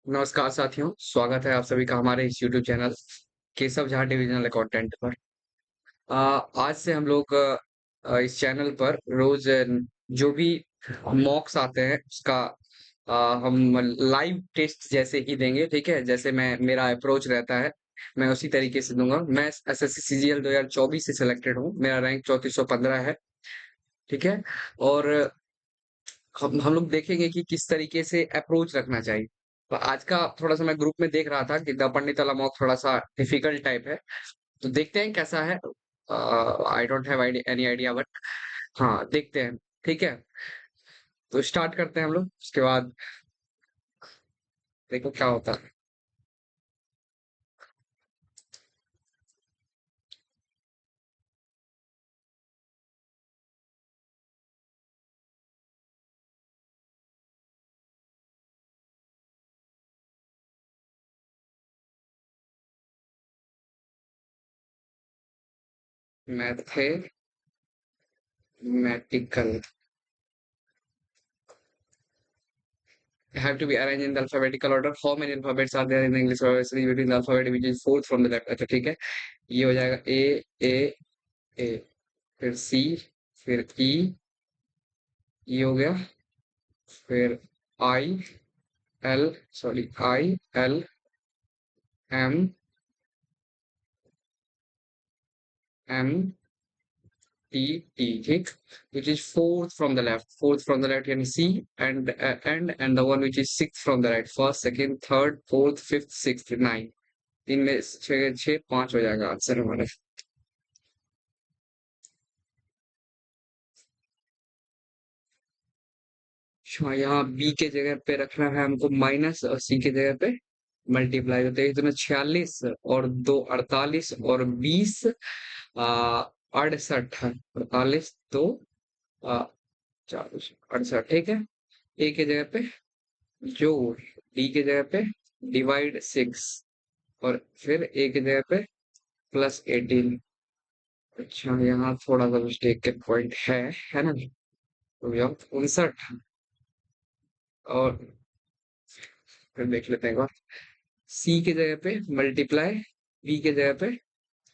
नमस्कार साथियों, स्वागत है आप सभी का हमारे इस YouTube channel Keshav Jha divisional accountant पर। आज से हम लोग इस चैनल पर रोज जो भी मॉक्स आते हैं उसका हम लाइव टेस्ट जैसे ही देंगे, ठीक है? जैसे मैं मेरा अप्रोच रहता है, मैं उसी तरीके से दूंगा। मैं एसएससी सीजीएल 2024 से सिलेक्टेड हूँ, मेरा रैंक 3415 है, ठीक है? और हम लोग देखेंगे कि किस तरीके से अप्रोच रखना चाहिए। तो आज का थोड़ा-सा मैं ग्रुप में देख रहा था कि द पंडित वाला मॉक थोड़ा-सा डिफिकल्ट टाइप है। तो देखते हैं कैसा है। I don't have any idea but हाँ, देखते हैं, ठीक है? तो स्टार्ट करते हैं हम लोग, उसके बाद देखो क्या होता है। Mathematical have to be arranged in the alphabetical order. How many alphabets are there in the English alphabet between the alphabet which is fourth from the left? अच्छा ठीक है, ये हो जाएगा ए, फिर सी, फिर ई, ये हो गया, फिर I L, sorry I L M M T T, ठीक, which is fourth from the left यानी C, and the one which is sixth from the right, first, second, third, fourth, fifth, sixth, ninth, तीन में छः छः पांच हो जाएगा answer हमारा। अच्छा, यहाँ बी के जगह पे रखना है हमको माइनस, और सी के जगह पे मल्टीप्लाई होते हैं, तो 46 और दो 48 और 20 68, 48 दो आ, 68, ठीक है। ए के जगह पे जोड़, डी के जगह पे डिवाइड 6, और फिर ए के जगह पे +18। अच्छा, यहाँ थोड़ा सा मिस्टेक के पॉइंट है ना? तो यहाँ 59, और फिर देख लेते हैं एक बार। सी के जगह पे मल्टीप्लाई, बी के जगह पे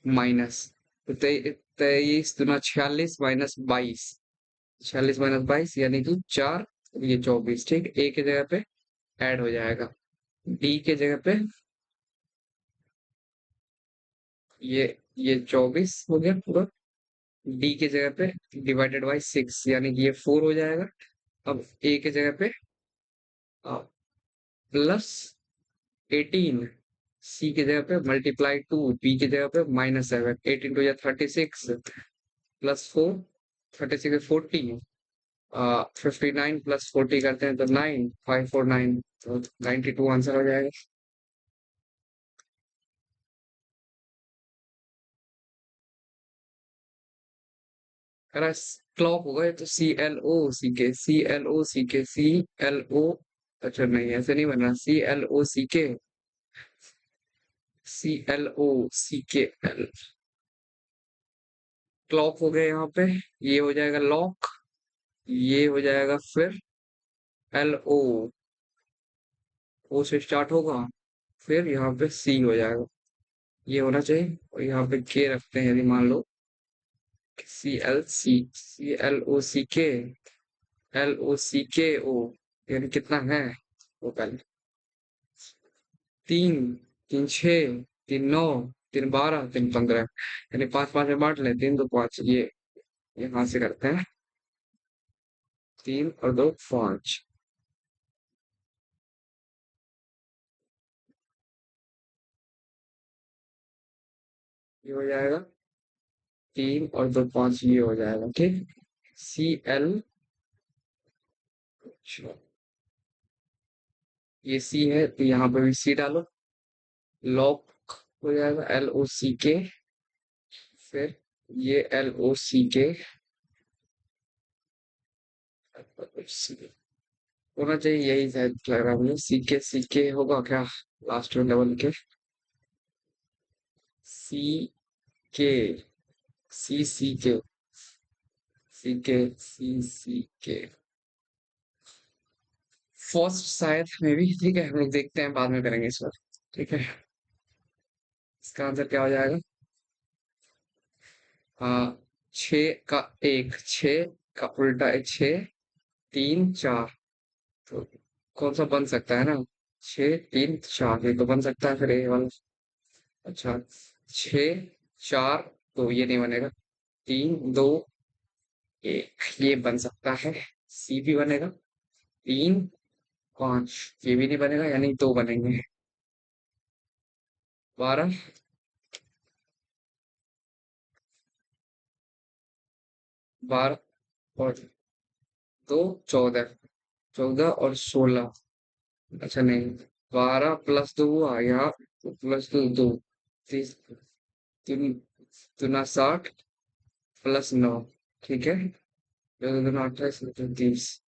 माइनस, तो 23 दूना 46 - 22, 46 - 22 यानी कि 4, ये 24, ठीक। ए के जगह पे ऐड हो जाएगा, डी के जगह पे ये ये 24 हो गया पूरा, डी के जगह पे डिवाइडेड बाई 6 यानी कि ये 4 हो जाएगा। अब ए के जगह पे +18, सी की जगह पे ×2, बी की जगह पे -7, 18 टू या 36 +4, 36 40, 59 +40 करते हैं तो 9, 549, तो 92 आंसर हो जाएगा। अरे क्लॉक हो गए तो CLO CK, अच्छा नहीं, ऐसे नहीं बना, CLO CK क्लॉक हो गया यहाँ पे, ये हो जाएगा लॉक, ये हो जाएगा फिर LO, ओ से स्टार्ट होगा, फिर यहाँ पे सी हो जाएगा, ये होना चाहिए। और यहाँ पे के रखते हैं, यदि मान लो CLO CK यानी कितना है वो पहले, 3, 3 6, 3 9, 3 12, 3 15, यानी 5 5 में बांट लें, 3 2 5, ये यहाँ से करते हैं, 3 और 2 5, ये हो जाएगा, 3 और 2 5, ये हो जाएगा, ठीक। CL, ये सी है तो यहाँ पे भी सी डालो, लॉक हो जाएगा LOCK, फिर ये LOCK होना चाहिए, यही शायद लग रहा है मुझे, CK होगा क्या लास्ट में लेवल के, CK CCK CK CCK, first शायद मे बी, ठीक है हम लोग देखते हैं, बाद में करेंगे इस बार। ठीक है, इसका आंसर क्या हो जाएगा? हाँ, छ का एक, छ का उल्टा है छ, तीन चार, तो कौन सा बन सकता है ना? छ तीन चार, ये तो बन सकता है फिर ये वाला। अच्छा, छ चार, तो ये नहीं बनेगा। तीन दो एक, ये बन सकता है, सी भी बनेगा। तीन पांच, ये भी नहीं बनेगा, यानी दो बनेंगे। 12, बारह और दो, 14, 14 और 16। अच्छा नहीं, 12 प्लस दो हुआ यहाँ, प्लस दो दो, तीस, तीन दूना 60 प्लस 9, ठीक है, दो दूना 28, 30,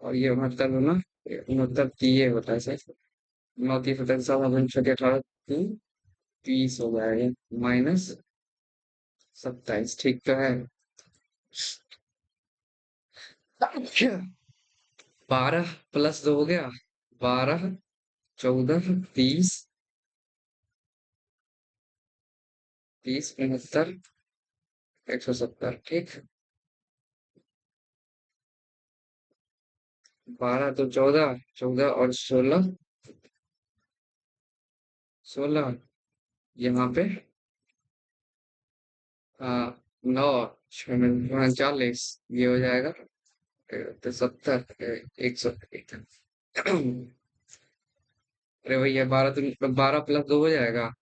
और ये 69 ना, 69 ये होता है सर। 9 30 27 29 18, 30 हो जाएगा, माइनस 27, ठीक तो है। 12 प्लस 2 हो गया, 12, 14, 30, 30 69, 170, ठीक। 12 तो 14, 14 और 16, 16 यहाँ पे, हाँ, 9 39, ये हो जाएगा, तो 70, 100। अरे भैया, 12 तो 12 प्लस 2 हो जाएगा।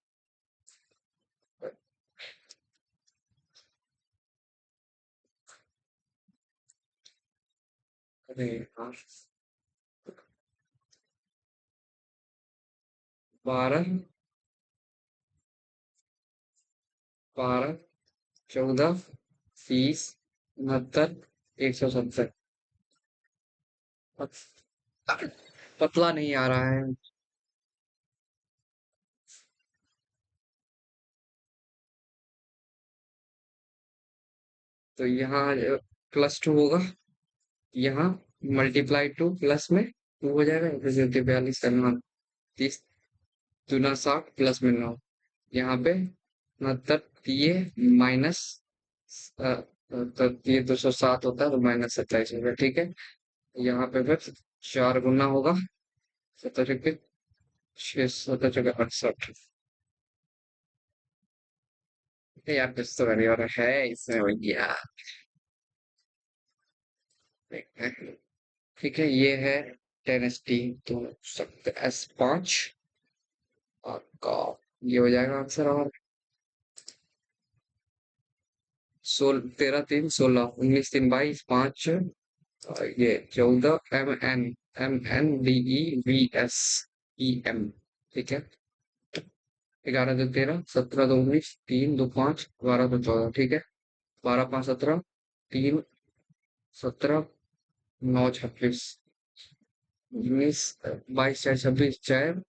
अरे यार, 12, 12, 14, 30, 69, 170। पतला नहीं आ रहा है। तो यहाँ प्लस टू होगा, यहाँ मल्टीप्लाई टू प्लस में टू हो जाएगा, फिर 42 करना, 30 दूना 60 प्लस में 9, यहाँ पे 69 ये माइनस, तो ये 207 होता है, तो माइनस 27 होगा, ठीक है। यहाँ पे फिर 4 गुना होगा, 17 के 6, 17 68। यार कुछ तो करने वाला है इसमें भैया, देखते हैं। ठीक है, ये है 10 ST, तो सकते S5, आपका ये हो जाएगा आंसर। और 13 3 16, 19 3 22, 5, ये 14, MNDEVS, ठीक है। 11 2 13, 17 2 19, 3 2 5, 12 2 14, ठीक है। 12 5 17, 3 17, 9 26, 19 22 4 26, 4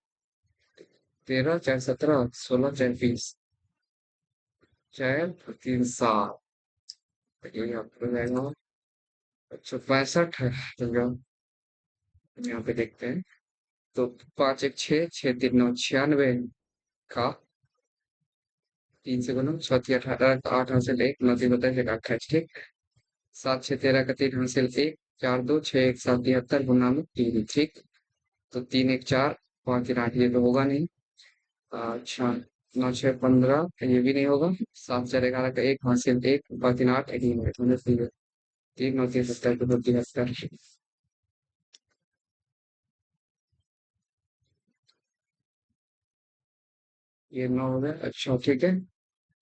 13, 4 17, 16 4 20, 4 3 7, ये आपको हो जाएगा 165 है। तो यहाँ पे देखते हैं, तो 5 1 6, 6 3 9 96 का 3 से गुना, 6 3 18, 8 हासिल 1, 9 3 बताइए 28, ठीक। 7 6 13 का 3 हासिल 1, 4 2 6 1 7 73 गुना में 3, ठीक। तो 3 1 4, 5 3 8, ये तो होगा नहीं। अच्छा, 9 6 15, ये भी नहीं होगा। 7 4 11 का 1 हासिल 1, 5 3 8, 1 नहीं है, 3 9 3 70, 2 73। ये 9 हो गया, अच्छा ठीक है।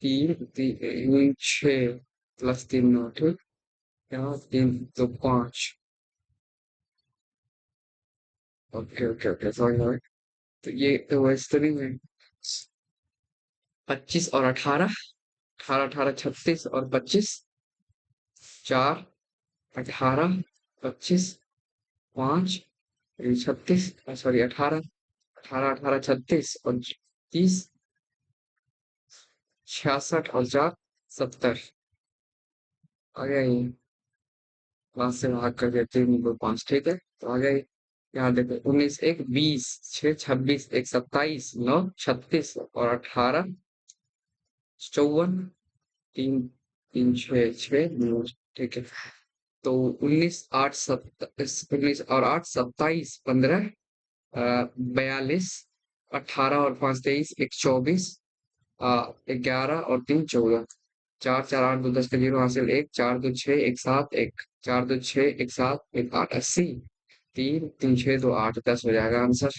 3 3 6 प्लस 3 9, ठीक। यहाँ 3 तो 5, ओके ओके ओके, सॉरी। तो ये तो वैसे तो नहीं है। 25 और 18, 18 18 36 और 25, 4 18, 25, 5, 36, सॉरी 18, 18 18 36 और 30, 66 और 4 70, आ गया ये। 5 से भाग कर देते हैं, 5, ठीक है, तो आ गया ये। यहाँ देखो 19 एक 20, 6 26, एक 27, 9 36 और 18 54, 3 3 6 6 9। ठीक है, तो 19 8 19 और 8 27 15, 42, 18 और 5 23, एक 24, 11 और 3 14, 4 4 8 2 10 का जीरो हासिल, एक 4 2 6 एक 7 एक 4 2 6 एक 7 एक 8 80, 3 3 6 2 8 10 हो जाएगा आंसर।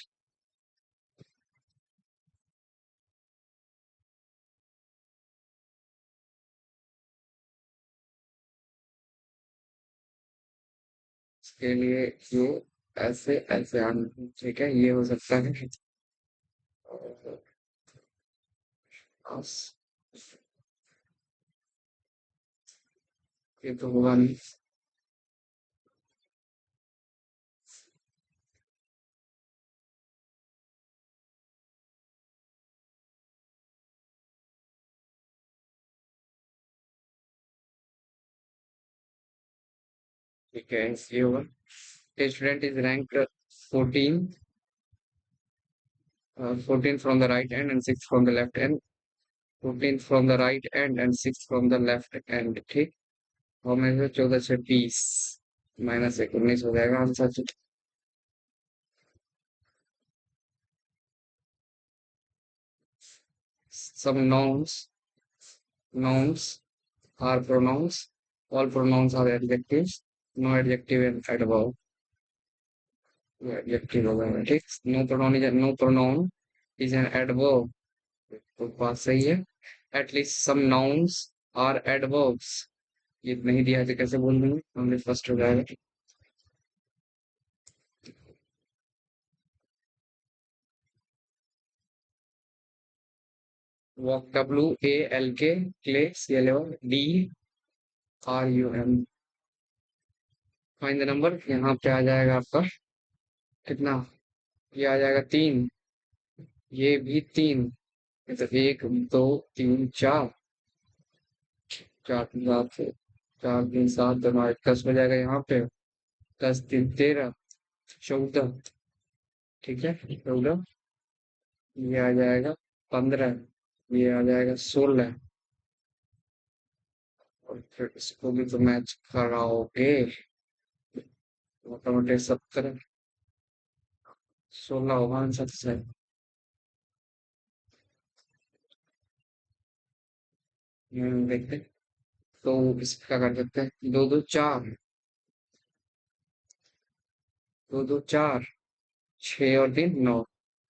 इसके लिए ये ऐसे ऐसे आना, ठीक है, ये हो सकता है। और बस, ये तो होगा नहीं। ठीक है, ये होगा। A student is ranked 14, 14 from the right end and 6 from the left end, 14 from the right end and 6 from the left end, ठीक। और में से 14 से 20 माइनस 1 19 हो जाएगा answer. Some nouns are pronouns. All pronouns are adjectives. No adjective and adverb. ये adjective होगा, ठीक। No pronoun is an adverb. तो बात सही है। At least some nouns are adverbs. ये नहीं दिया है तो कैसे बोल दूंगी, हमने फर्स्ट हो जाएगा। Walk, WALK, clay, CLODRUM। Find the number, यहाँ पे आ जाएगा आपका कितना, ये आ जाएगा 3, ये भी 3, तो 1 2 3 4, 4 3 7, 4 3 7 दोनों 10 हो जाएगा यहाँ पे। 10 3 13, 14, ठीक है 14, ये आ जाएगा 15, ये आ जाएगा 16, और फिर इसको भी तो मैच कराओगे, मोटामोटी 17, 16 होगा आंसर से। देखते हैं। तो इसका कर सकते हैं, 2 2 4, 2 2 4, 6 और 3 9,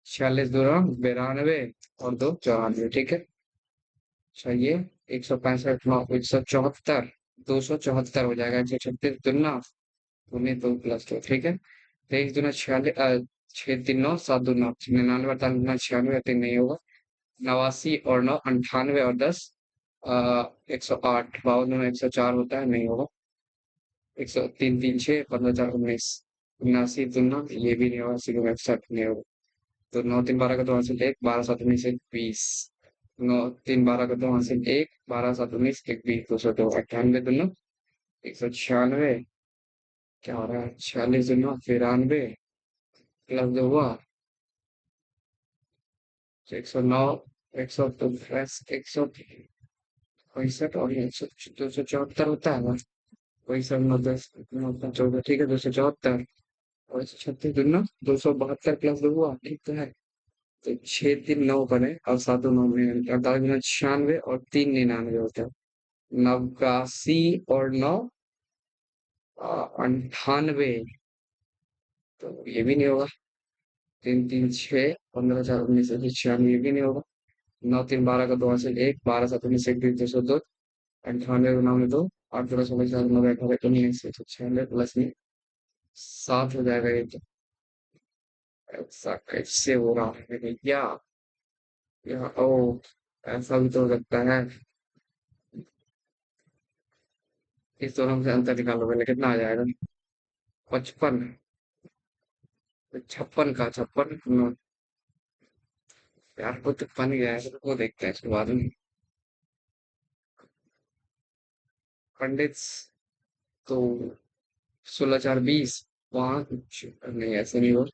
46 2 92 और 2 94, ठीक है। चाहिए 165 9 174, 274 हो जाएगा, 136 दुना, उन्नीस 2 प्लस 2, ठीक है। 23 दुना 46, 6 3 9 7 2 9, 99 48 दुना 96, 3 नहीं होगा। 89 और 9 98 और 10, 108, 52 दुना 104 होता है, नहीं होगा। 100 3 3 6 15 4 19, 79 दुना, ये भी नहीं होगा, 80 दुना 61 नहीं होगा। तो 9 3 12 का 2 हासिल 1, 12 7 19 1 20, 9 3 12 का 2 हासिल 1, 12 7 19 1 20, 202 98 दुना 196, क्या हो रहा है, 46 दुना 93 प्लस 2 हुआ 109, 100 प्लस 165 और 274 होता है ना, वही सब 9 10 9 14, ठीक है 274 और 136 दुना 272 प्लस 2 हुआ, ठीक तो है। तो 6 3 9 बने और 7 9 में 48 गुना 96 और 3 99 होता है। 89 और 9 98, तो ये भी नहीं होगा। 3 3 6 15 4 19 96, ये भी नहीं होगा। 9 3 12 का 2 से 1, 12 7 19 1 20 202, 98 99 2, 8 16 16 4 9 18 19 से 96 प्लस में 7 हो जाएगा ये तो। ऐसा कैसे हो रहा है भैया, या ओ, ऐसा भी तो हो सकता है। इस दोनों से अंतर निकालो पहले, कितना आ जाएगा, 55, 56 का 56, यार वो तो बन गया है, वो देखते हैं इसके बाद में। पंडित, तो 16 4 20, पाँच नहीं, ऐसे नहीं हो।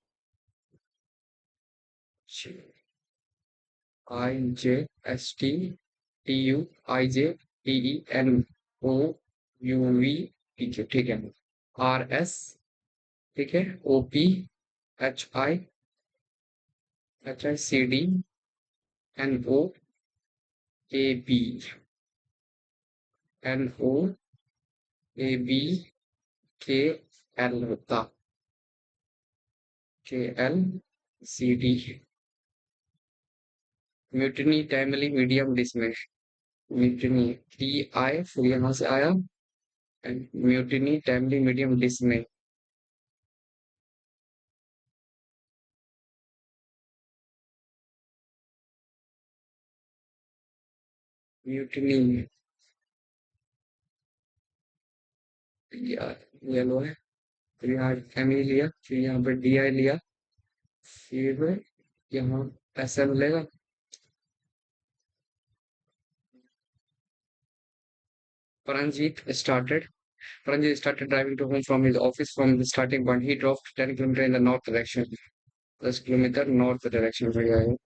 IJSTTUIJTENOUV, ठीक है। RS, ठीक है। OPHICD NOAB, NOABKL होता, KLCD। Mutiny timely medium dismiss, mutiny TI फिर यहाँ से आया, mutiny timely medium dismiss. Mutiny यार, येलो है। फिर यहाँ ME लिया, फिर यहाँ पे DI लिया, फिर यहाँ SM लेगा। Paranjit started driving to home from his office from the starting point. He drove 10 kilometer in the north direction. 10 kilometre north direction में गया है।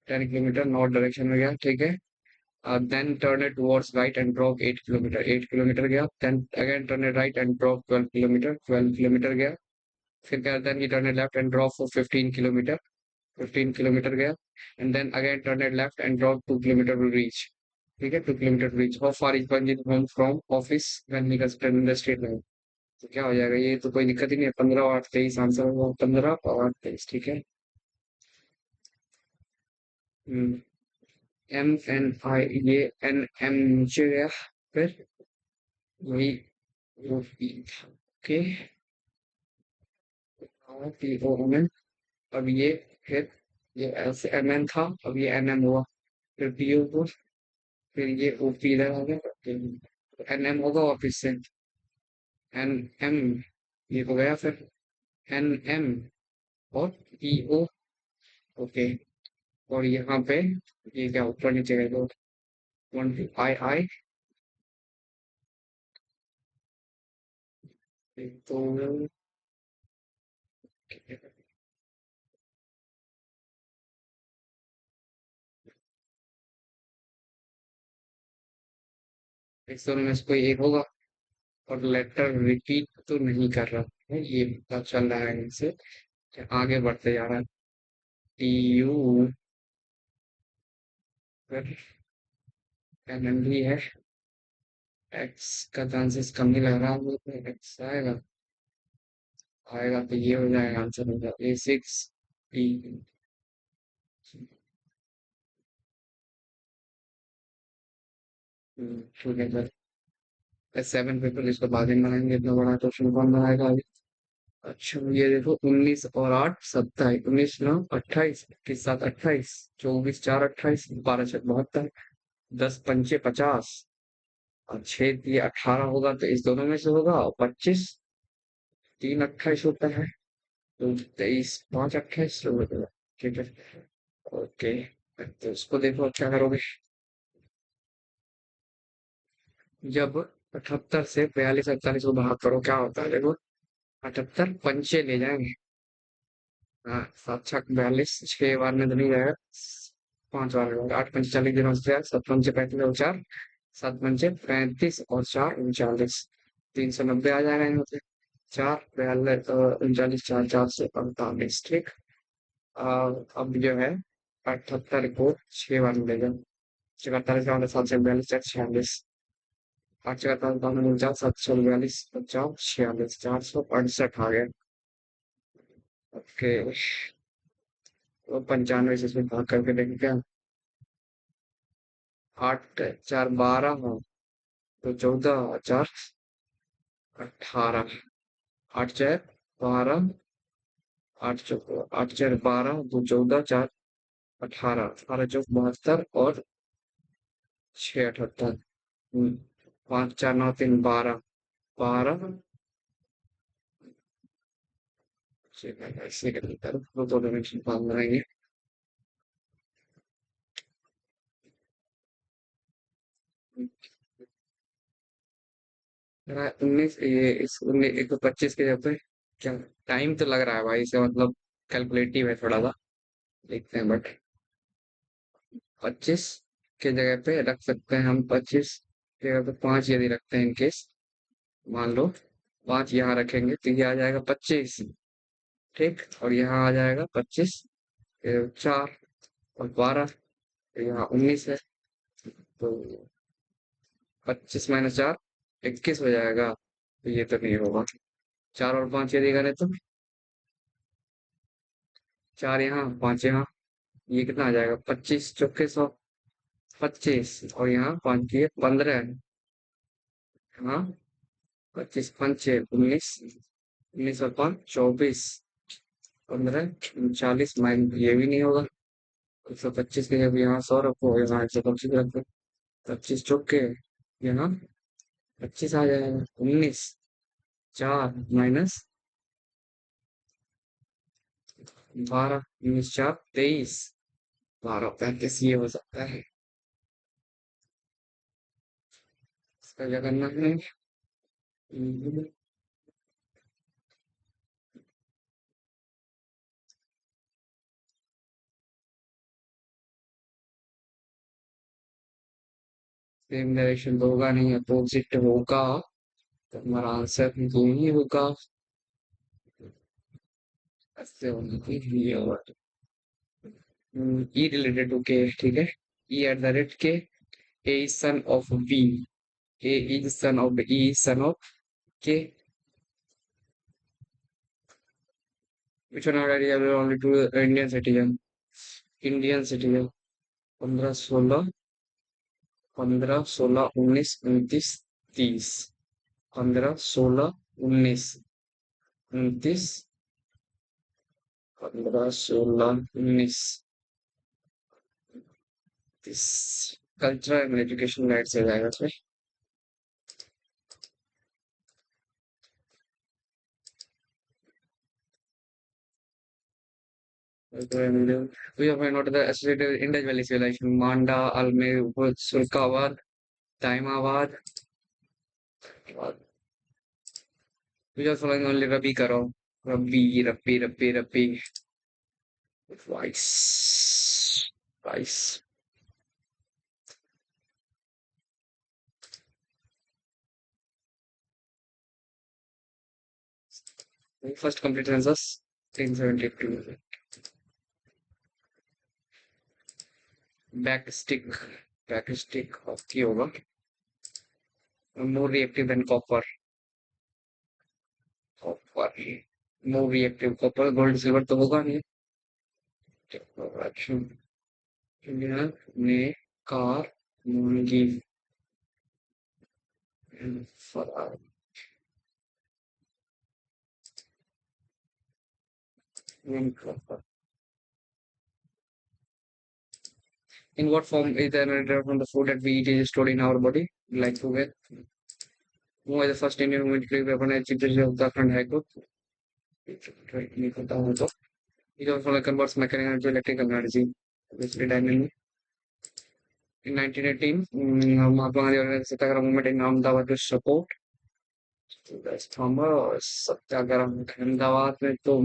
10 किलोमीटर नॉर्थ डायरेक्शन में गया, ठीक है। Then turn it towards right and drop 8 kilometre, 8 kilometre गया। Then again turn it right and drop 12 kilometre, 12 kilometre गया। फिर क्या, then he turn it left and drop for 15 kilometre, 15 kilometre गया। And then again turn it left and drop 2 kilometre to reach, ठीक है। 2 kilometre to reach। How far is Panjit home from office when he was in the straight line? तो क्या हो जाएगा, ये तो कोई दिक्कत ही नहीं है। 15 और 23 आंसर होगा, 15 और 23, ठीक है। MNI, ये NM नीचे गया, फिर वही वो ओके, PON। अब ये फिर ये ऐसे MN था, अब ये NM हुआ, फिर PO को, फिर ये OP इधर आ गया, NM होगा वापिस से, NM ये हो गया, फिर NM और PO, ओके। और यहाँ पे ये क्या ऊपर नीचे गए तो 20 तो इस दोनों में से कोई एक होगा। और लेटर रिपीट तो नहीं कर रहा है, ये पता चल रहा है इनसे कि आगे बढ़ते जा रहा है। TU, फिर NM भी है। X का चांसेस कम ही लग रहा है मुझे, तो X आएगा, आएगा तो ये हो जाएगा आंसर, हो जाएगा A6 D। ठीक है सर। S7 पेपर इसको बाद में बनाएंगे, इतना बड़ा क्वेश्चन कौन बनाएगा अभी। अच्छा ये देखो, 19 और 8 27, 19 9 28, 21 7 28, 24 4 28, 12 6 72, 10 5 50, और 6 ये 18 होगा, तो इस दोनों में से होगा। और 25 3 28 होता है, तो 23 5 28 होगा, ठीक है। ओके, तो इसको देखो क्या करोगे। जब 78 से 42 48 को भाग करो क्या होता है, देखो। 78 पंचे ले जाएंगे। हाँ, 7 6 42, 6 बार में तो नहीं जाएगा, 5 बार में 8 पंचे 40 दिन से 7 पंचे 35 और 4, 7 पंचे 35 और 4 39, 390 आ जाएगा यहाँ से। 4 42 39 4 4 से 48, ठीक। अब जो है 78 को 6 बार में ले जाओ। 47 का 7 से 42 46, 8 4 7 49 50 46 आ गया। ओके, तो 95 से इसमें भाग करके देखें क्या। 8 4 12, हाँ, तो 14 4 18, 8 4 12, 8 4 12, तो 14 4 18, 18 4 72 और 6 78। 5 4 9 3 12, 12 ऐसे करते हैं, तो डायमेंशन बांध बनाएंगे। 19 ये इस 125 के जगह पे क्या टाइम तो लग रहा है भाई इसे मतलब कैलकुलेटिव है थोड़ा सा देखते हैं बट 25 के जगह पे रख सकते हैं हम 25 की जगह पे 5 यदि रखते हैं इनकेस मान लो 5 यहाँ रखेंगे तो ये आ जाएगा 25 ठीक और यहाँ आ जाएगा 25 4 और 12 यहाँ 19 है तो 25 - 4 21 हो जाएगा तो ये तो नहीं होगा 4 और 5 यदि करें तो 4 यहाँ 5 यहाँ ये कितना आ जाएगा 25 × 4 = 25 और यहाँ 5 की 15 हाँ 25 × 5 = 19 19 और 5 = 24 15 40 माइन ये भी नहीं होगा 125 के जब यहाँ 100 रखो यहाँ 125 रखो 25 यहाँ 25 आ जाएगा 19 4 माइनस 12 19 4 23 12 35 ये हो सकता है इसका क्या करना है सेम डायरेक्शन तो होगा नहीं अपोजिट होगा तो हमारा आंसर यही होगा ऐसे होना चाहिए और ई रिलेटेड टू के ठीक है E @ के A is son of B A is son of E is son of K which one are eligible only to Indian citizen 15 16 15 16 19 29 30 15 16 19 29 15 16 19 30 cultural and education right से जाएगा इसमें we have not the associated Indus Valley civilization Manda Almer Sulkawad Taimawad we are following only Rabi Karo Rabbi twice first complete census 1072 backstick की होगा more reactive than copper more reactive copper gold silver तो होगा नहीं अच्छा ने car मूंगी फरार in what form is the energy from the food that we eat is stored in our body like sugar who was the first Indian woman to claim weapon as chief justice of Uttarakhand High Court नहीं पता हो तो it also like converts mechanical energy to electrical energy basically dynamic in 1918 Mahatma Gandhi organized the Satyagraha movement in Ahmedabad to support the farmer सत्याग्रह अहमदाबाद में तो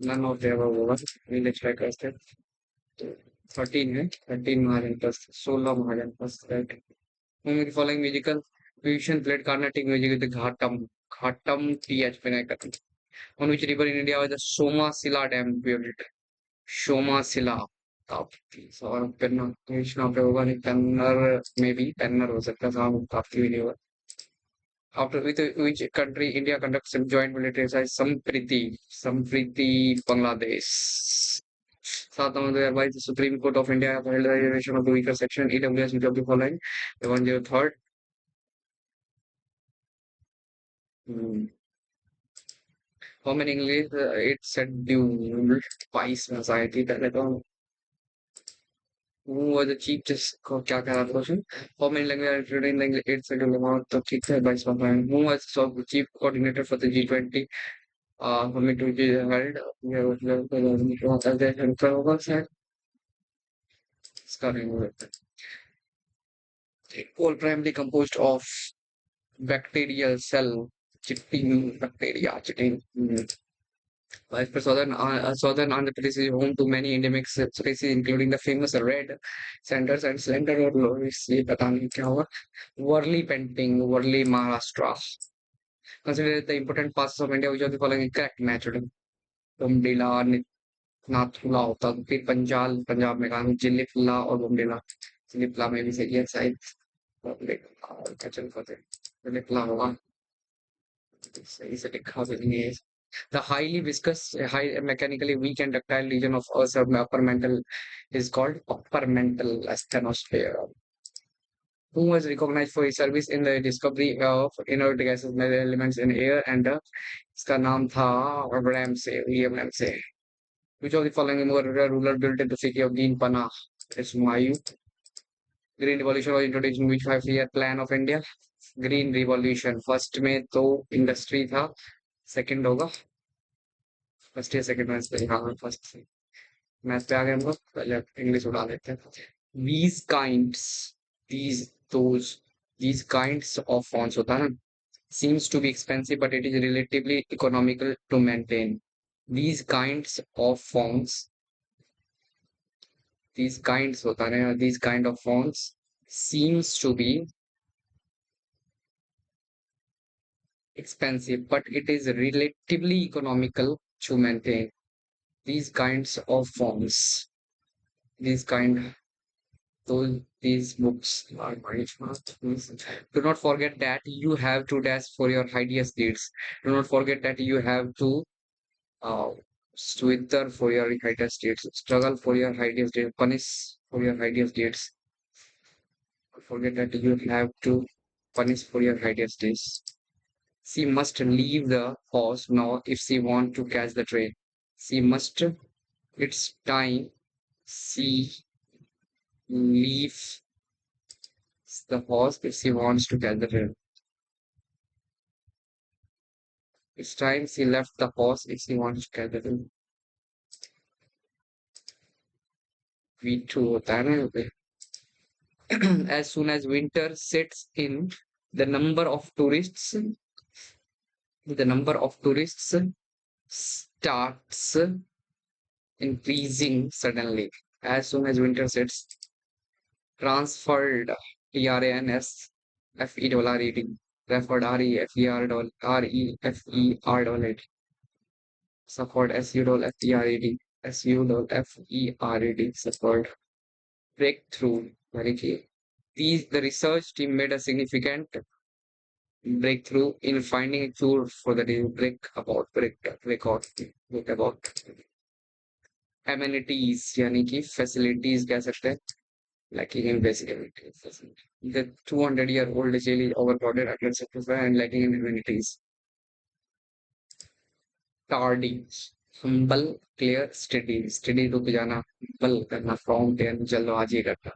none of the above होगा village like ऐसे 13 है 13 महाजन plus 16 Mahajan plus right whom the following musical fusion played Carnatic music with the Ghatam TH Pinnacle on which river in India was the Somasila Dam built Somasila काफी और पेन्नर कृष्णा पे होगा नहीं पेन्नर में भी पेन्नर हो सकता था काफी भी नहीं होगा after with which country India conducts a joint military exercise Sampriti Bangladesh 7 November 2022 the Supreme Court of India have held the reservation of the weaker section EWS which of the following the 103rd hmm. how many English it said due twice society पहले तो who was the chief justice को क्या कह रहा था question how many languages are included in the English 8th schedule amount तो ठीक है 22वां point who was the chief coordinator for the G20 हमें to be held ये मतलब अजय शंकर होगा शायद इसका नहीं होगा coal primarily composed of bacterial cell, chitin bacteria, chitin. As per Southern Andhra Pradesh is home to many endemic species, including the famous red sanders and slender or loris. ये पता नहीं क्या हुआ. Worley painting, Worley Maharashtra. Considered the important parts of India, which are the following: correct natural. बुमडीला, Nathula होता तो फिर पंजाल पंजाब में कहा जिलिपला और बुमडीला. जिलिपला में भी सही है शायद. क्या चल पाते जिलिपला होगा. सही से लिखा भी नहीं है. The highly viscous, high, mechanically weak and ductile region of Earth's upper mantle is called upper mantle asthenosphere. Who was recognized for his service in the discovery of inert gases, elements in air, and इसका नाम था Ramsay, William Ramsay. Which of the following more ruler built in the city of Deen Pana? It's Mayu. Green Revolution was introduced in which 5-year plan of India? Green Revolution. First में तो industry था. Second होगा. First या second में हाँ first से. Math पे आ गए हम लोग. पहले इंग्लिश उड़ा देते हैं. These kinds, these those these kinds of fonts होता है ना. Seems to be expensive, but it is relatively economical to maintain. These kinds of fonts, these kinds होता है ना, these kind of fonts seems to be expensive, but it is relatively economical to maintain. These kinds of fonts, these kind, these books are very smart. Do not forget that you have to dash for your hideous deeds. Do not forget that you have to uh, swither for your hideous deeds, struggle for your hideous deeds, punish for your hideous deeds. Forget that you have to punish for your hideous deeds. She must leave the house now if she want to catch the train. She must. It's time. She leave the house if she wants to catch the train. It's time she left the house if she wants to catch the train. V2 होता है ना यहाँ पे. As soon as winter sets in, the number of tourists, the number of tourists starts increasing suddenly. As soon as winter sets, transferred TRANSFERRED, referred REFER suffered SUFFERED, suffered breakthrough. यानी कि the research team made a significant breakthrough in finding a cure for the disease. Break about amenities यानी कि facilities कह सकते हैं. Lacking in basic amenities. The 200-year-old jail is overcrowded, undersupplied, and lacking in amenities. Tardy, humble, clear, steady. Steady रुक जाना, humble करना, prompt and जल्दबाजी करना.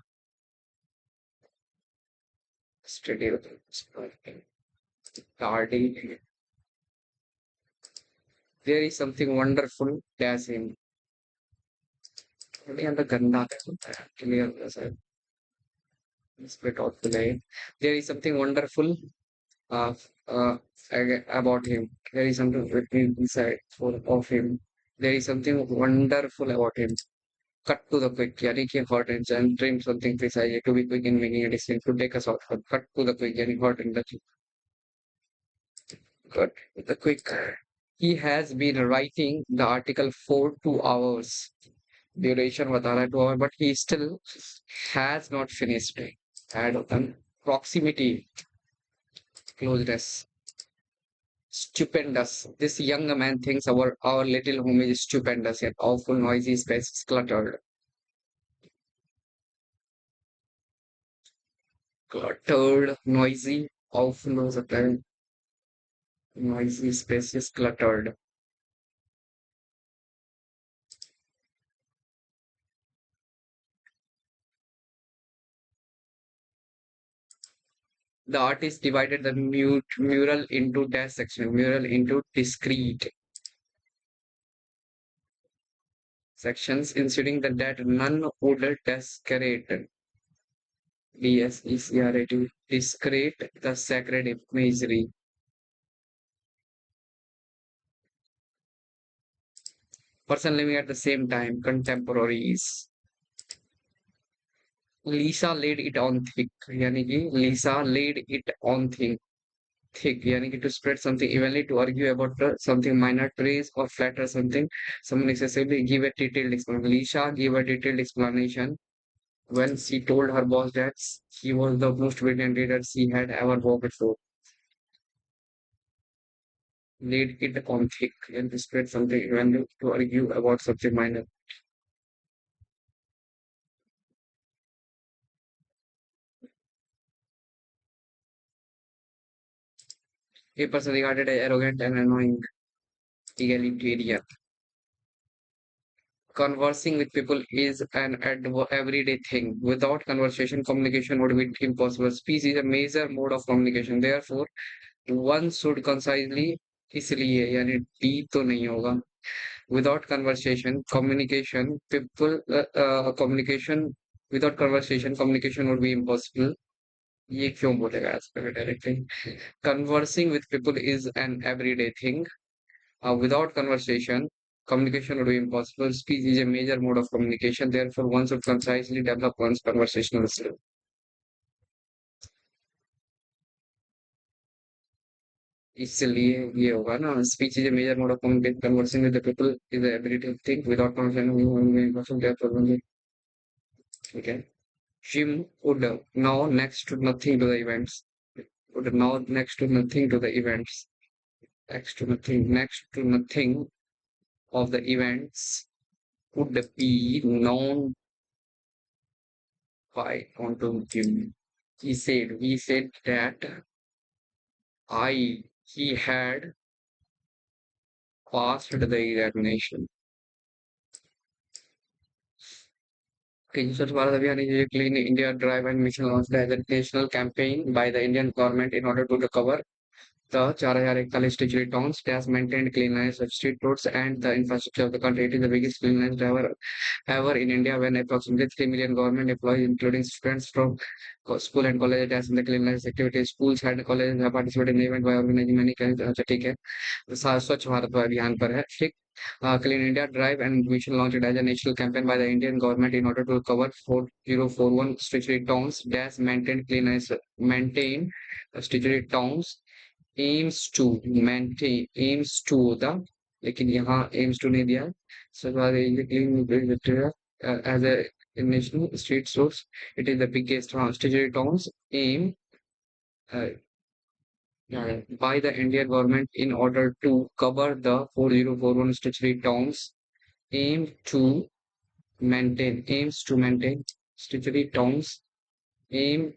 Steady रुक. Tardy. There is something wonderful dash him. ये अंदर गंदा होता है. Clear ऐसा. Split out the. There is something wonderful uh, uh, about him. There is something written inside of him. There is something wonderful about him. Cut to the quick. यानी कि hot and trim something precise to be quick in making a decision to take a shortcut. Cut to the quick. यानी hot and cut to the quick. He has been writing the article for 2 hours. Duration बता रहा है 2 hours, but he still has not finished. Add proximity, closeness. Stupendous. This young man thinks our little home is stupendous, yet awful noisy space cluttered. Cluttered, noisy, awful हो सकता है. Noisy space is cluttered. The artist divided the mural into dash section, mural into discrete sections, ensuring that none would desecrate DSECRAT, discrete, the sacred imagery. Person living at the same time, contemporaries. Lisa laid it on thick, यानी कि Lisa laid it on thick, यानी कि to spread something evenly, to argue about something minor, praise or flatter something, someone excessively, give a detailed explanation. Lisa gave a detailed explanation when she told her boss that he was the most brilliant leader she had ever worked with. Laid it on thick and to spread something evenly, to argue about something minor. A person regarded as arrogant and annoying, egalitarian. Conversing with people is an everyday thing. Without conversation, communication would be impossible. Speech is a major mode of communication. Therefore, one should concisely, इसलिए यानी D तो नहीं होगा. Without conversation, communication, people, communication, without conversation, communication would be impossible. ये क्यों बोलेगा आज पे directly. Conversing with people is an everyday thing. Without conversation, communication would be impossible. Speech is a major mode of communication. Therefore, one should concisely develop one's conversational skill. इसलिए ये होगा ना, speech is a major mode of communication, conversing with the people is the ability to think without conversation. ठीक है. Jim would now next to nothing to the events. Would now next to nothing to the events. Next to nothing of the events would be known by onto Jim. He said that he had passed the examination. Okay, Swachh Bharat Abhiyan is a Clean India drive and mission launched as a national campaign by the Indian government in order to recover the 4,041 statutory towns, has maintained cleanliness of street roads and the infrastructure of the country. It is the biggest cleanliness drive ever in India when approximately 3 million government employees, including students from school and college, as in the cleanliness activities. Schools and colleges have participated in the event by organizing many kinds. अच्छा ठीक है. स्वच्छ भारत अभियान पर है. ठीक. Clean India Drive and mission launched as a national campaign by the Indian government in order to cover 4041 statutory towns. Dash maintain statutory towns aims to the, लेकिन यहाँ aims to नहीं दिया है. So clean as a national street source, it is the biggest statutory towns aim uh, by the Indian government in order to cover the 4041 statutory towns. Aim to aims to maintain statutory towns. Aim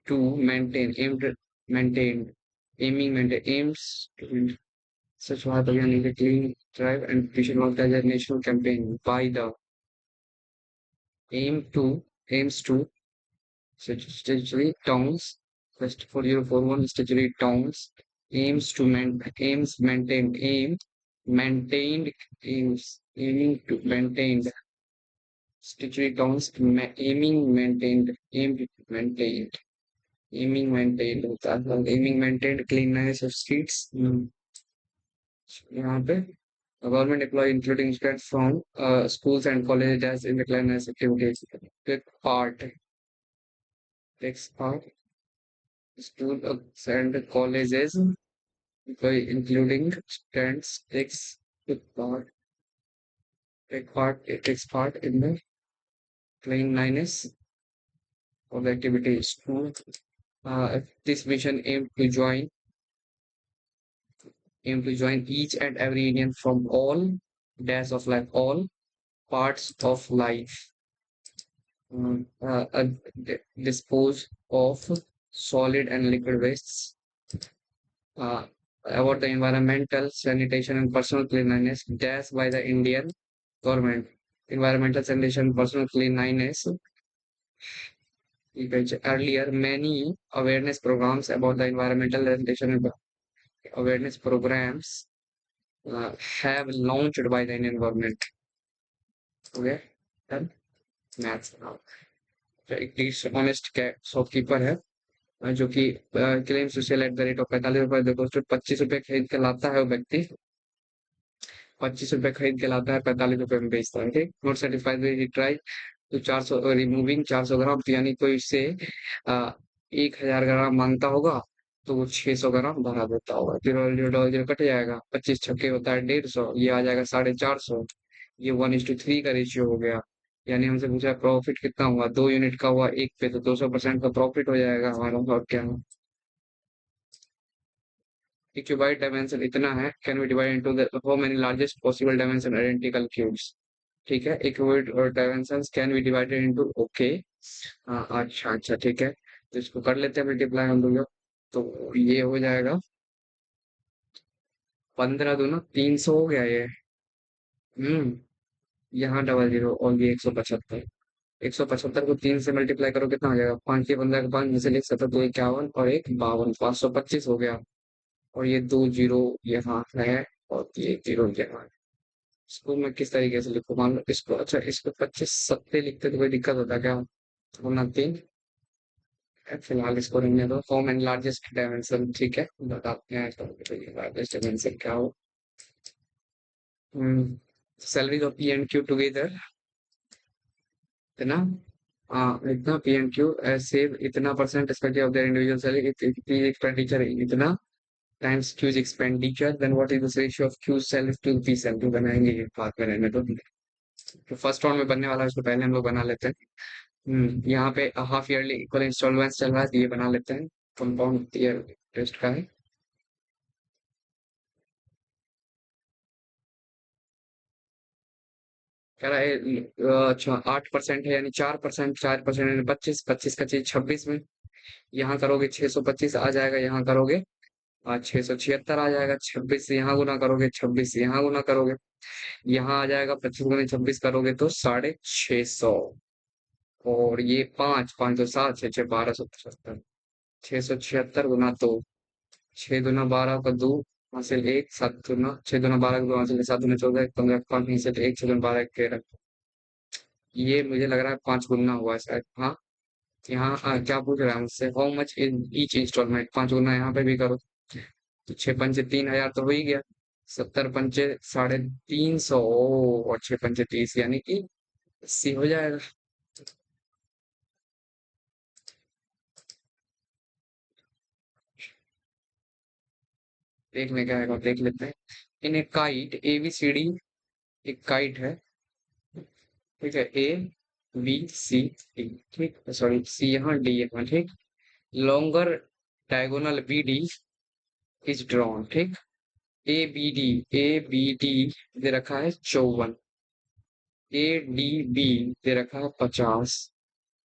to maintain aimed maintained aiming maintain aims to such Bharat Abhiyan is a clean drive and vision launched as a national campaign by the aims to statutory towns. First 4041 statutory towns aims maintained maintained aiming to maintain statutory towns aiming maintained cleanliness of streets. यहाँ पे government employee including students from schools and colleges in the cleanliness activities part takes part. Schools and colleges including students part it takes part in the cleanliness of the activities. This mission aim to join each and every Indian from all all parts of life, dispose of solid and liquid wastes, uh, about the environmental sanitation and personal cleanliness dash by the Indian government. Environmental sanitation and personal cleanliness. Earlier, many awareness programs about the environmental sanitation and awareness programs have launched by the Indian government. Okay, done. Maths now. एक dishonest shopkeeper है, जो कि claims to sell at the rate of 45 रुपए, देखो उसको 25 रुपए खरीद के लाता है वो व्यक्ति, 25 रुपए खरीद के लाता है, 45 रुपए में बेचता है, ठीक। नॉट सेटिस्फाइड ट्राई तो 400 रिमूविंग 400 ग्राम, तो यानी कोई इससे 1000 ग्राम मांगता होगा, तो वो 600 ग्राम बढ़ा देता होगा, zero zero double zero cut जाएगा, 25 छक्के होता है 150, ये आ जाएगा 450, ये 1:3 का रेशियो हो गया। यानी हमसे पूछा प्रॉफिट कितना हुआ, 2 यूनिट का हुआ एक पे, तो 200% का प्रॉफिट हो जाएगा हमारा, और क्या है। एक क्यूबाइड डायमेंशन इतना है, can be divide into the how many largest possible dimension identical cubes, ठीक है। एक क्यूबाइड और dimensions can be divided into, okay. अच्छा अच्छा ठीक है, तो इसको कर लेते हैं मल्टीप्लाई हम लोग, तो ये हो जाएगा 15 दूना 300 हो गया ये। हम्म। यहाँ डबल जीरो और ये 175, 175 को 3 से मल्टीप्लाई करो कितना हो जाएगा, 5 के 15 के 5 में से लिख सकते, तो 51 और एक 52, 525 हो गया। और ये 2 जीरो यहाँ है, और ये जीरो यहाँ है। इसको मैं किस तरीके से लिखूं, मान लो इसको, अच्छा इसको 25 सत्ते लिखते तो कोई दिक्कत होता क्या, गुना 3, फिलहाल इसको रहने दो। फॉर्म एंड लार्जेस्ट डायमेंशन, ठीक है, बताते हैं तो ये लार्जेस्ट डायमेंशन क्या हो। Salaries of P and Q together, है ना। इतना पी एंड क्यू सेव इतना percent respective of their individual salary, इतनी एक्सपेंडिचर इतना times Q's expenditure, then what is the ratio of Q salary to P salary, बनाएंगे ये बात में रहने दो। तो फर्स्ट राउंड में बनने वाला है, उसको पहले हम लोग बना लेते हैं। यहाँ पे हाफ ईयरली इक्वल इंस्टॉलमेंट्स चल रहा है, तो ये बना लेते हैं, कंपाउंड ईयर टेस्ट का है। कह रहा है अच्छा 8% है, यानी 4%, 4% यानी 25, 25 का चीज 26 में, यहाँ करोगे 625 आ जाएगा, यहाँ करोगे 676 आ जाएगा, 26 से यहाँ गुना करोगे, 26 से यहाँ गुना करोगे, यहाँ आ जाएगा 25 गुना 26 करोगे तो 650। और ये 5, 5 तो 7, 6, 6 1270, 676 गुना 2, 6 दूना 12 का 2, हासिल 1, 7 दूना 6 दूना 12 का 2 हासिल 7 दूना 14, 15 5 हासिल 1, 6 दूना 12 13, ये मुझे लग रहा है 5 गुना हुआ है शायद, हाँ। यहाँ क्या पूछ रहा है मुझसे, how much in each installment, 5 गुना यहाँ पे भी करो, तो 6 पंचे 3000 तो हो ही गया, 70 पंचे 350, और 6 पंचे 30, यानी कि 80 हो जाएगा। देखने क्या है, देख लेते हैं। इन ए काइट ABCD, एक काइट है, ठीक है, ABCD, ठीक, सॉरी सी यहाँ डी यहाँ, ठीक। Longer diagonal BD is drawn, ठीक। ए बी डी दे रखा है 54, ADB दे रखा है 50,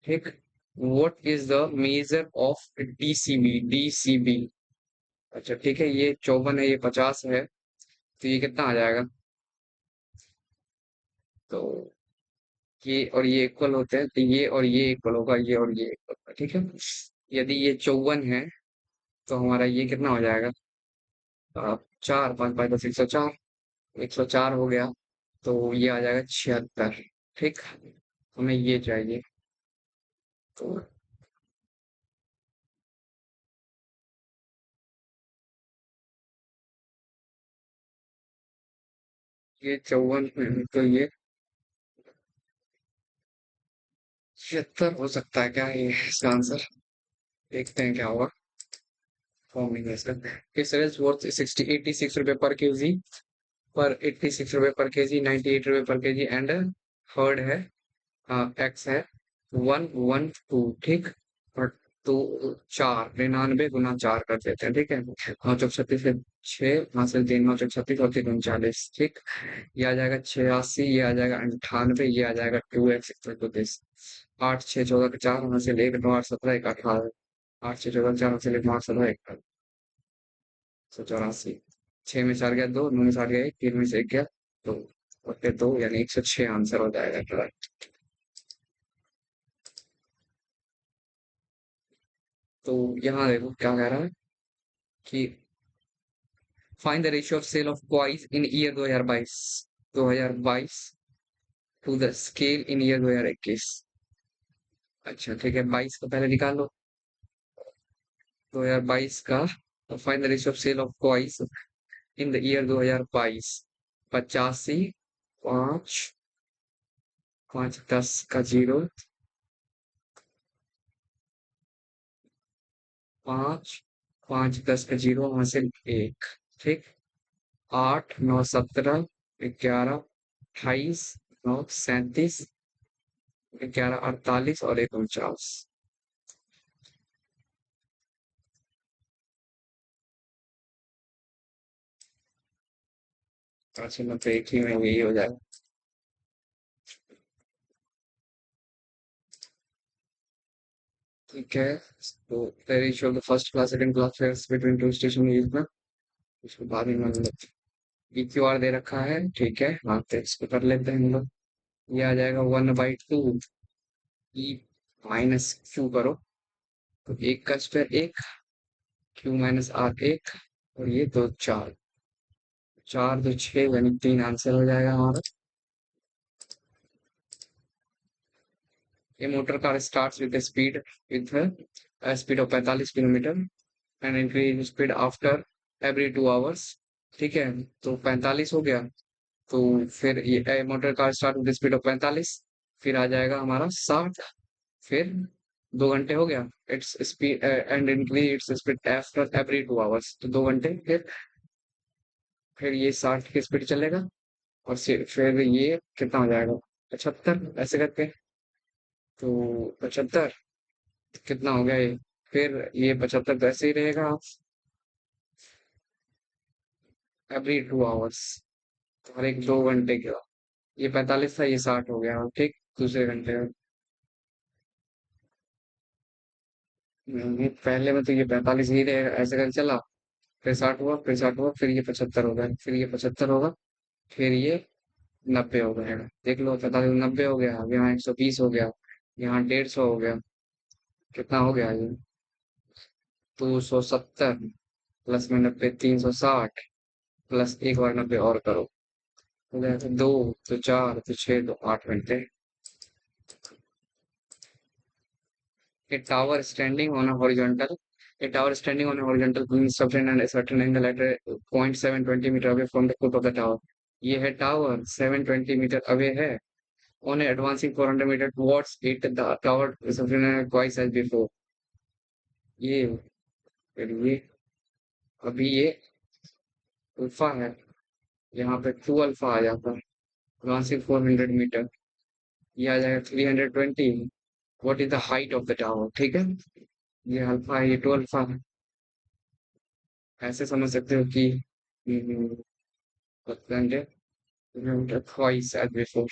ठीक। What is the measure of DCB, अच्छा ठीक है, ये 54 है, ये 50 है, तो ये कितना आ जाएगा, तो ये और ये इक्वल होते हैं, तो ये और ये इक्वल होगा, ये और ये इक्वल होगा, ठीक है। यदि ये 54 है, तो हमारा ये कितना हो जाएगा, 4, 5, 5 10, 104, 104 हो गया, तो ये आ जाएगा 76, ठीक। हमें ये चाहिए, तो ये 54 तो ये 76 हो सकता है क्या, ये इसका आंसर, देखते हैं क्या होगा। फॉर्मिंग है इसका, इस सेल्स वर्थ 86 रुपए पर केजी, पर 86 रुपए पर केजी, 98 रुपए पर केजी, एंड थर्ड है एक्स है 112, ठीक। और तो 4, 99 गुना 4 कर देते हैं, ठीक है, 9 चौक 36 से 6 हासिल 3, 9 चौक 36 और 3 39, ठीक। ये आ जाएगा 86, ये आ जाएगा 98, ये आ जाएगा 2x, 8, 6, 14 4 हासिल 1, 9, 8, 17, 1, 18, 8, 6, 14 4 हासिल 1, 9, 8, 17, 1, 184, 6 में 4 गया 2, 9 में 7 गया 1, 3 में से 1 गया 2, और फिर 2 यानी 106 आंसर हो जाएगा। तो यहाँ देखो क्या कह रहा है कि find the ratio of sale of choice in year 2022, 2022 to the scale in year 2021, अच्छा ठीक है, 22 का पहले निकालो। 2022 का final ratio of sale of choice in the year 2022, 85, 5, 5 10 का जीरो, 5, 5 10 का जीरो, वहां से एक। ठीक। 8 9 17, 11 28, 9 37, 11 48 और 1 49। अच्छा मतलब एक ही में यही हो जाएगा। ठीक है, तो the ratio of the first class second class fares between two station is ना, इसको बाद में मान लेते हैं। EQR दे रखा है, ठीक है, हाँ तो इसको कर लेते हैं हम लोग। ये आ जाएगा 1/2 ई माइनस क्यू करो, तो एक का स्क्वायर एक, क्यू माइनस आर एक, और ये दो चार, चार दो छह यानी तीन आंसर हो जाएगा हमारा। A motor car starts with a speed of 45 kilometre and increase speed after every 2 hours। ठीक है, तो 45 हो गया, तो फिर ये motor car start with speed of 45, फिर आ जाएगा हमारा 60, फिर 2 घंटे हो गया, its speed and increase its speed after every 2 hours, तो 2 घंटे, फिर ये 60 की स्पीड चलेगा, और फिर ये कितना हो जाएगा, 75 ऐसे करके, तो 75 कितना हो गया ये, फिर ये 75 तो ऐसे ही रहेगा एवरी 2 आवर्स, तो हर एक 2 घंटे के बाद, ये 45 था, ये 60 हो गया, ठीक, दूसरे घंटे में। पहले में तो ये 45 ही रहेगा, ऐसे कर चला, फिर 60 हुआ, फिर 60 हुआ, फिर ये 75 हो गया, फिर ये 75 होगा, फिर ये 90 हो गया, देख लो, 45 90 हो गया, अब यहाँ 120 हो गया, यहाँ 150 हो गया, कितना हो गया ये, 270 प्लस में 90, 360, प्लस एक बार 90 और करो, हो गया, तो दो, तो चार, तो छह, तो 8 घंटे। A tower standing on a horizontal, a tower standing on a horizontal beam subtend and a certain angle at a point 720 meter away from the foot of the tower। ये है टावर 720 मीटर अवे है, on advancing 400 meter towards it the tower is subtended twice as before। ये, फिर ये, अभी ये alpha है, यहाँ पे 2 अल्फा आ जाता है, advancing 400 मीटर, ये आ जाएगा 320। What is the height of the tower, ठीक है, ये अल्फा है, ये 2 अल्फा है, ऐसे समझ सकते हो कि twice as before,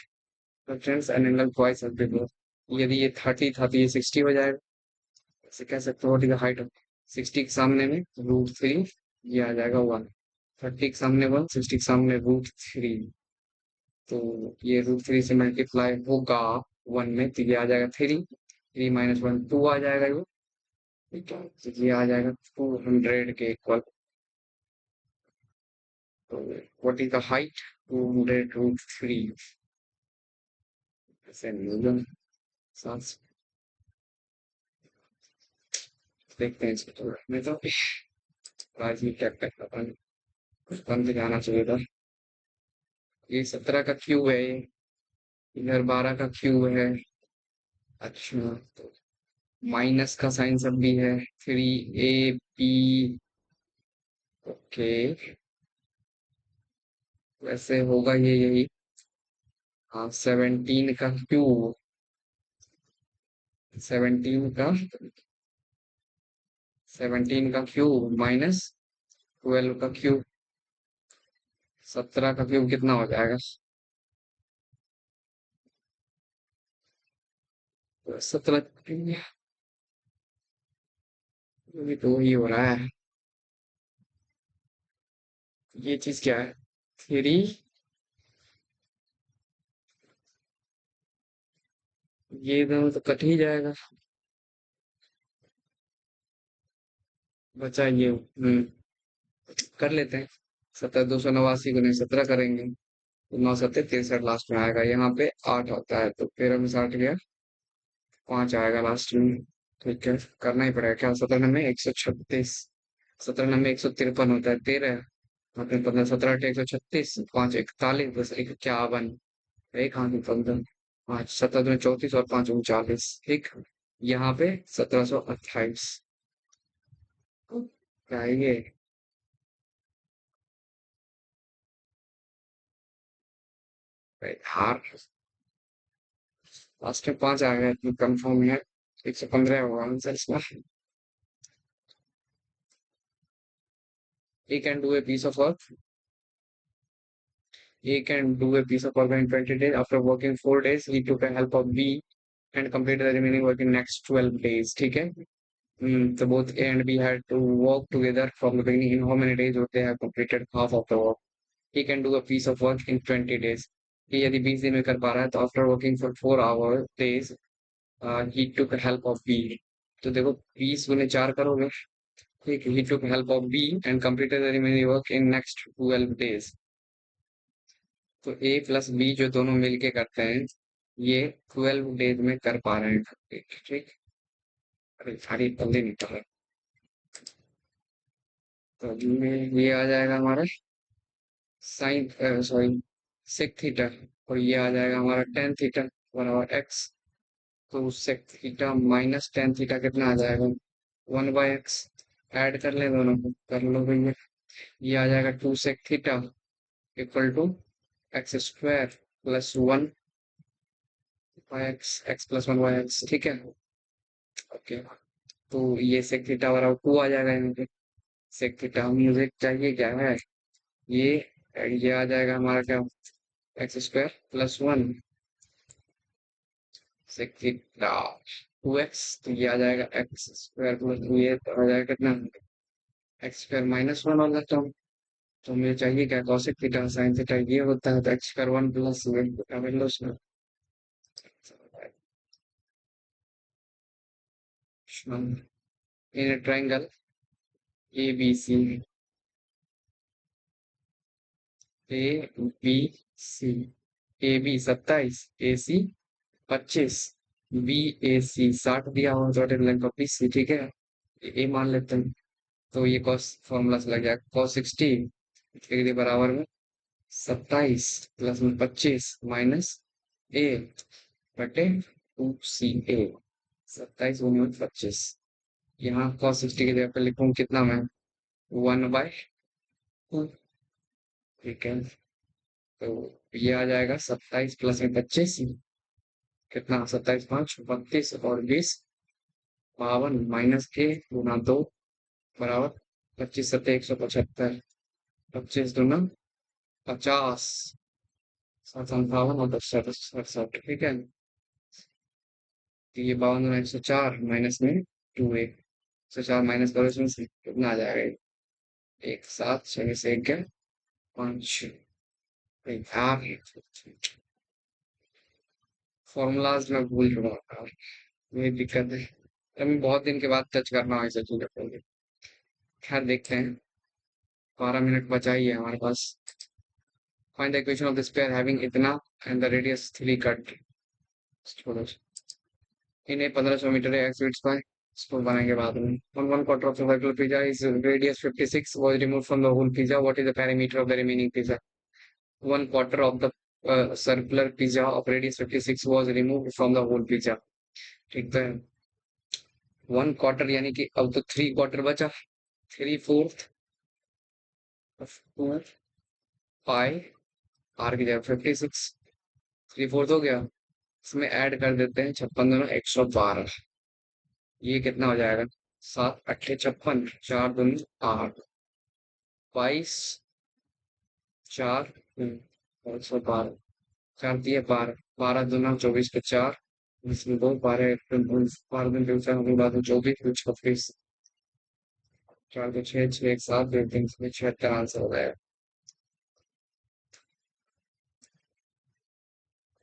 reference and angle twice as before। यदि ये 30 था तो ये 60 हो जाएगा, ऐसे कह सकते हो, ठीक है, हाइट ऑफ 60 के सामने में √3, ये आ जाएगा 1, 30 के सामने 1, 60 के सामने √3, तो ये √3 से मल्टीप्लाई होगा 1 में, तो ये आ जाएगा 3, 3 माइनस 1 2 आ जाएगा ये, ठीक है, तो ये आ जाएगा 200 के इक्वल। तो व्हाट इज द हाइट, 200 √3, ऐसे न्यूटन, सांस, देखते हैं इसको, तो मैं तो आज ही क्या करता था, कुछ बंद जाना चाहिए था। ये 17 का क्यूब है, ये इधर 12 का क्यूब है। अच्छा, तो माइनस का साइन सब भी है, 3ab, ओके, वैसे होगा ये यही, हाँ 17 का क्यूब, 17 का 17 का क्यूब माइनस 12 का क्यूब, 17 का क्यूब कितना हो जाएगा, 17, अभी तो ही हो रहा है, ये चीज क्या है, 3, ये दोनों तो कट ही जाएगा, बचा ये, कर लेते हैं, 17 289 गुने 17 करेंगे, तो 9 7 63 लास्ट में आएगा, यहाँ पे 8 होता है, तो 13 में 60 गया, 5 आएगा लास्ट में। ठीक है, करना ही पड़ेगा क्या? 17 नंबे 136, 17 नंबे 153 होता है 13, अपने 15 17 8 136, 5 41, 10 51, एक हाथ में 15, 5 17 में 34 और 5 39। ठीक, यहाँ पे 1728। क्या है ये? हार, लास्ट में 5 आ गया, इतनी कंफर्म है। 115 होगा आंसर इसका। he can do a piece of work he can do a piece of work in 20 days. After working 4 days, he took a help of B and completed the remaining work in next 12 days. ठीक है। So both A and B had to work together from the beginning. In how many days would they have completed half of the work? He can do a piece of work in 20 days. कि यदि 20 दिन में कर पा रहा है तो after working for 4 hour days, he took help of B. तो देखो 20 गुने 4 करोगे। ठीक है, he took help of B and completed the remaining work in next 12 days. तो A प्लस बी जो दोनों मिलके करते हैं, ये 12 डेज में कर पा रहे हैं complete, ठीक। अरे सारी जल्दी निकल रहा है। तो ये आ जाएगा हमारा साइन, सॉरी, सेक थीटा, और ये आ जाएगा हमारा टेन थीटा बराबर एक्स। तो sec theta minus tan theta कितना आ जाएगा? 1/x। ऐड कर ले दोनों को, कर लो भैया। ये आ जाएगा 2 sec theta equal to x² plus 1/x, x plus 1/x। ठीक है, ओके। तो ये सेक थीटा बराबर 2 आ जाएगा यहाँ पे। सेक थीटा मुझे चाहिए क्या है? ये ये आ जाएगा हमारा क्या? x² plus 1 sec theta 2x। तो ये आ जाएगा x² प्लस 2, ये तो आ जाएगा कितना? x² -1 वाला टर्म। तो मुझे चाहिए क्या? कॉसेक थीटा साइन थीटा ये होता है, तो x² 1 plus in triangle ABC, ABC, AB 27, AC 25, BAC 60 दिया हुआ डॉटेड लाइन पर BC। ठीक है, ए मान लेते हैं। तो ये कॉस फॉर्मूला से लग जाएगा कॉस 60 डिग्री बराबर में 27 प्लस में 25 माइनस ए बटे 2CA। 27 × 25, यहाँ कॉस 60 की जगह पे लिखूँ कितना मैं? 1/2। ठीक है, तो ये आ जाएगा 27 प्लस में 25 कितना? 27 5 32 और 20 52 माइनस के गुना 2 बराबर 25 7 175, 25 दूना 50, 7 58 और 10 67। ठीक है, तो ये 52 दूना 104 माइनस में 2 1, 104 माइनस करो, इसमें से कितना आ जाएगा? 1 7 6 से 1 क्या? 5 यार, फॉर्मूलाज में भूल रहा हूँ यार, यही दिक्कत है। अभी बहुत दिन के बाद टच करना है सचिन को। खैर देखते हैं, 12 मिनट बचा ही है हमारे पास। Find the equation of this pair having इतना एंड द रेडियस 3 कट। छोड़ो, इन्हें 1500 मीटर एक्स वीट्स बाय, इसको बनाएंगे बाद में। One quarter of the circular pizza is radius 56 was removed from the whole pizza. What is the perimeter of the remaining pizza? 1/4 of the circular pizza of radius 56 was removed from the whole pizza. ठीक है, 1/4 यानी कि अब तो 3/4 बचा। 3/4 of pi are की जगह 56, 3/4 हो गया। इसमें ऐड कर देते हैं 56 दोनों 112। ये कितना हो जाएगा? 7 8 56, 4 दूनी 8, 22, 4 112, 4 दिए 12, 12 दूना 24 पे 4, इसमें 2 12 12 दिन 24 26, 4 को 6 6 1 7 2 3 76 आंसर हो जाएगा।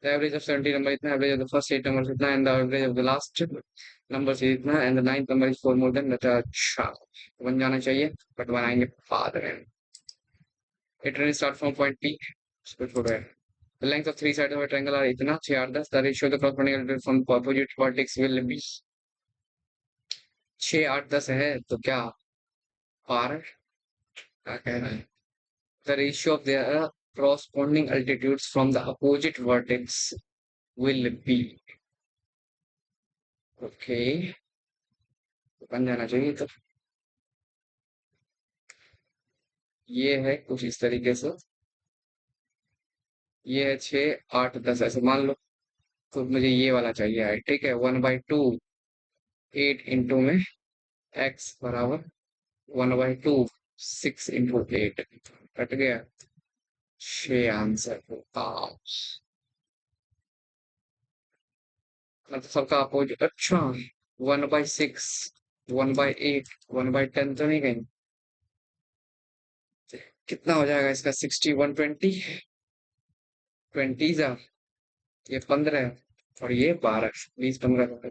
The average of 70 number itna, average of the first 8 numbers itna, and the average of the last numbers itna, and the ninth number is 4 more than that. अच्छा, बन जाना चाहिए, बट बनाएंगे बाद में। It runs start from point P, इसको छोड़ो यार। The length of three sides of a triangle are इतना 6 8 10 the ratio of the corresponding altitude from opposite vertex will be 6 8 10 है तो क्या 12 क्या कह रहा है the ratio of their corresponding altitudes from the opposite vertex will be okay बन जाना चाहिए तो ये है कुछ इस तरीके से ये है 6 8 10 ऐसे मान लो तो मुझे ये वाला चाहिए है ठीक है 1/2 8 इंटू में x बराबर 1/2 6 इंटू 8 कट गया 6 आंसर होगा मतलब सबका अपोजिट अच्छा 1/6 1/8 1/10 तो नहीं कहीं कितना हो जाएगा इसका 60 120 20 जा ये 15 और ये 12 20 15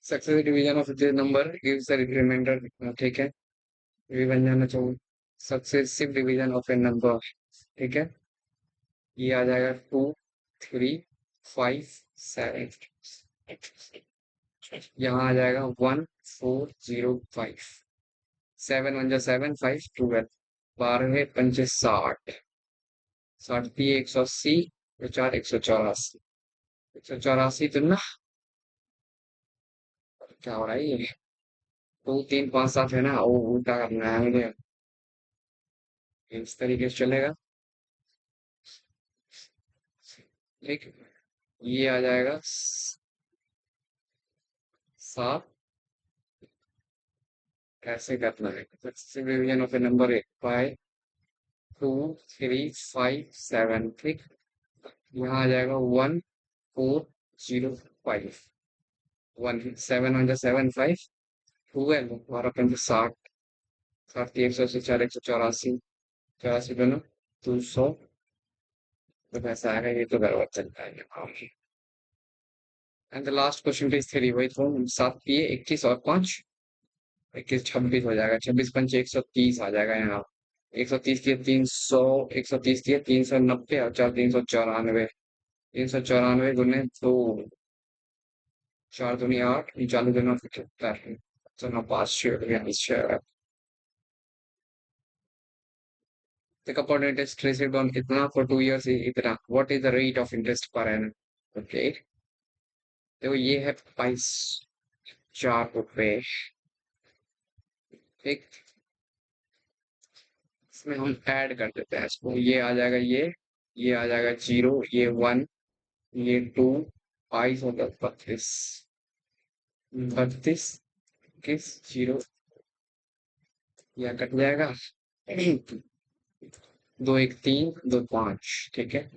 successive division of this number gives the remainder ठीक है ये भी बन जाना चाहिए successive division of a number ठीक है ये आ जाएगा 2 3 5 7 यहाँ आ जाएगा 1405 7 1 जा 7 5 12 12 पंचे 60 60 180 4 184 184 तो ना क्या हो रहा है ये 2 3 5 7 है ना वो उल्टा करना है मुझे इस तरीके से चलेगा ठीक ये आ जाएगा 7 ऐसे करना है successive division of a number by 2 3 5 7 ठीक यहाँ आ जाएगा 1405 1 7 1 7 5 12 12 पंजे 60 60 180 4 184 84 दोनों 200 तो पैसा आएगा ये तो गड़बड़ चलता है and the last question is three वही तो 7 पिए 21 और 5 21 26 हो जाएगा 26 पंचे 130 आ जाएगा यहाँ 130 दिए 300 130 दिए 390 और 4 394 394 गुने 2 4 दूनी 8 चालू दूना 75 so now past year again is share the compound interest received on itna for 2 years itna what is the rate of interest per annum okay देखो ये है 22 4 रुपए ठीक इसमें हम ऐड कर देते हैं इसको ये आ जाएगा ये आ जाएगा 0 ये 1 ये 2 22 होगा 32 32 किस 0 या कट जाएगा 2 1 3 2 5 ठीक है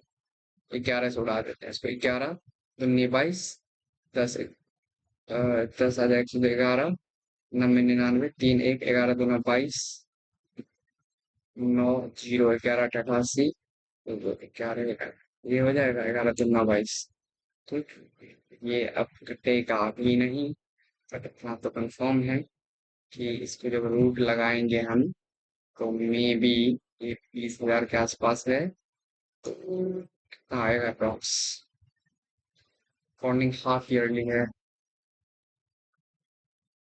11 से उड़ा देते हैं इसको 11 दूनी 22 10 10 आ जाएगा 111 90 99 3 1 11 दूना 22 9 0 11 88 11 ये हो जाएगा 11 दूना 22 ठीक ये अब कटेगा भी नहीं बट इतना तो कंफर्म है कि इसको जब रूट लगाएंगे हम तो मे बी ये 20,000 के आसपास है तो कितना आएगा अप्रॉक्स फंडिंग हाफ ईयरली है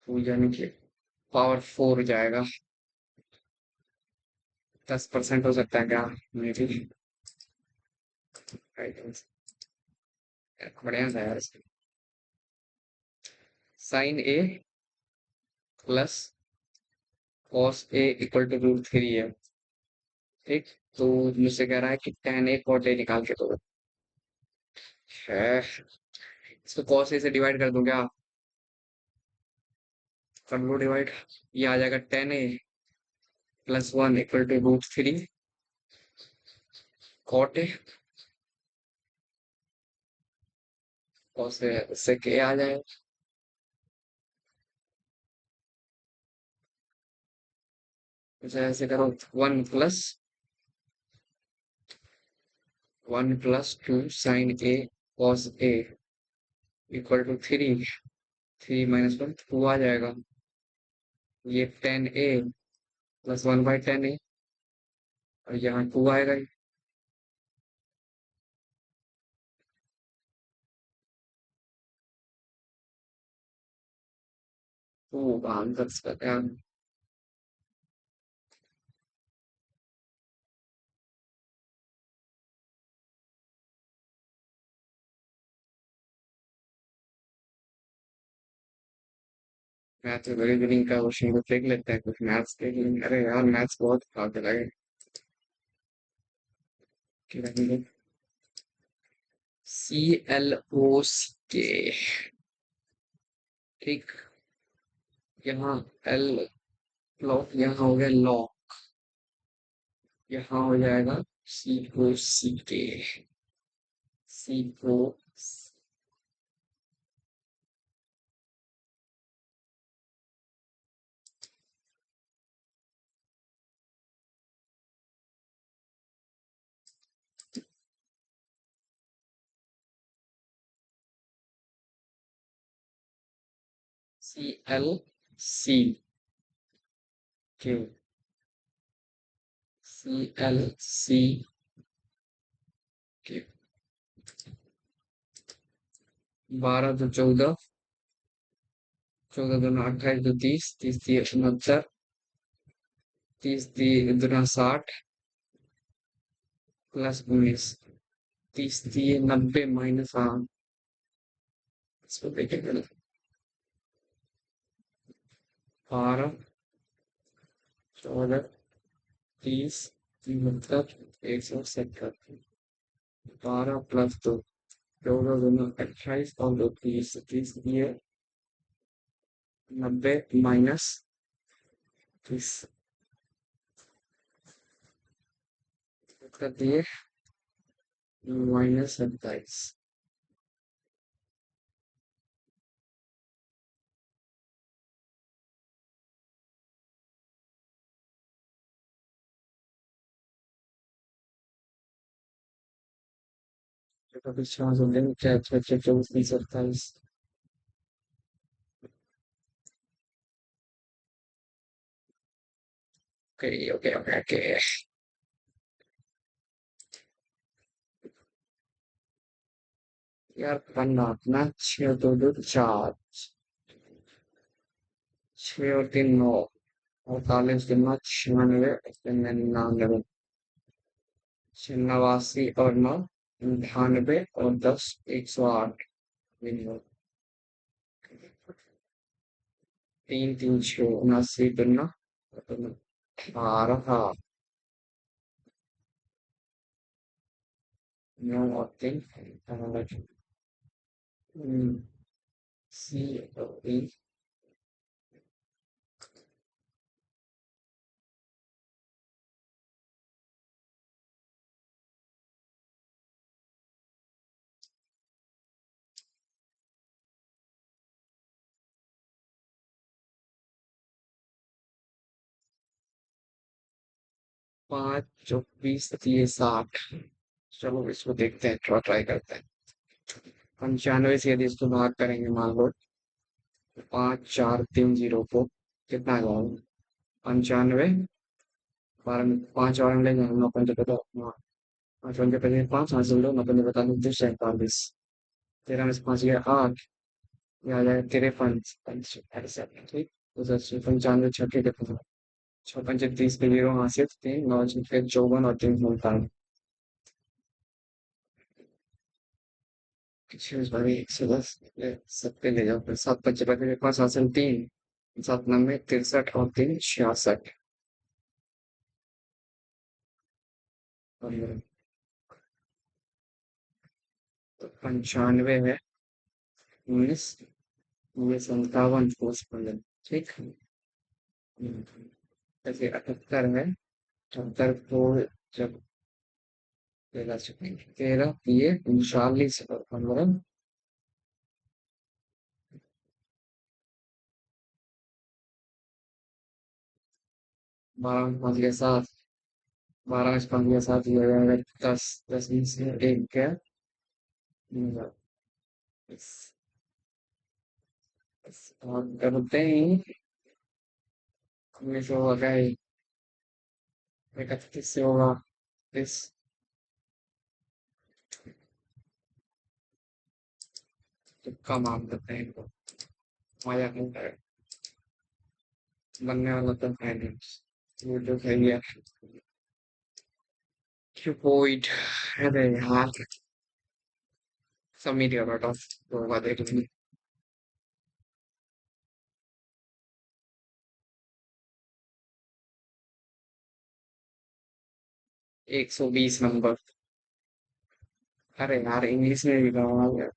तो यानी कि पावर 4 जाएगा 10% हो सकता है क्या मे बी बढ़िया था यार sine A plus cos A equal to √3 है ठीक तो मुझसे कह रहा है कि tan ए cot ए निकाल के दो है इसको cos ए से डिवाइड कर दूं क्या कर लो डिवाइड ये आ जाएगा tan A plus 1 equal to √3 cot A cos A इससे के आ जाएगा इसे ऐसे करो 1 + 2 sin a cos a equal to 3 3 - 1 2 आ जाएगा ये tan a +1/10 है। और यहाँ 2 आएगा ही। तो आंसर इसका क्या है? मैथ रीजनिंग का क्वेश्चन को देख लेते हैं कुछ मैथ्स के लिए। अरे यार मैथ्स बहुत आगे लगे कि रहेंगे। CLOCK। ठीक। यहाँ एल लॉक, यहाँ हो गया लॉक, यहाँ हो जाएगा COCK। CO CLC के CLC के 12 तो 14, 14 दूना 28, 2 30, 30 दिए 69, 30 दिए दूना 60, +19, 30 दिए 90 माइनस, हाँ इसको देखेंगे। 12, 14, 30, 69, 170, 12 + 2, 14 दूना 28 और 2 30, 30 दिए 90 माइनस 30 कर दिए -27। तो कभी 6 क्या 24, 30, 27। Okay okay okay okay. यार पन्ना अपना 6 2 2 4, 6 और 3 9, 48 दूना 96, 99, 89 और 9 98 और 10 108। 3 3 6 79 12, 9 और 3, 5 24 दिए 60। चलो इसको देखते हैं, ट्राई करते हैं। 95 से यदि इसको भाग करेंगे मान लो 5430 को, कितना आ जाएगा? 95, 5 और हम लेंगे, 9 5 हाँ, 5 5 5 हासिल दो, 9 5 45 13 में से 5 गया 8, ये आ जाएगा 53 ऐसे। ठीक। तो 95 छठे के 6 5 30 पे 0 हासिल, 3 9 6 54 और 3 चीज भाई 110 सब पे ले जाओ फिर। 7 5 मेरे पास हासिल 3, 7 9 63 और 3 66। और तो 95 है, 19, 19 57 55। ठीक। ऐसे 78 है, 78 को जब 13 ये 39 और 15, 12 में 5 गया 7, 12 में 5 गया 7, ये हो जाएगा 10, 10 में से 1 गया, 10, और करते ही 19 होगा ही। 31 से होगा इस तुक्का मार देते हैं इनको। मजा नहीं है बनने वाला तो है नहीं। वो जो है ये क्यूबॉइड। अरे यार सबमिट कर बैठा हूँ होगा देख लेंगे। 120 नंबर। अरे यार इंग्लिश में भी लगाऊंगा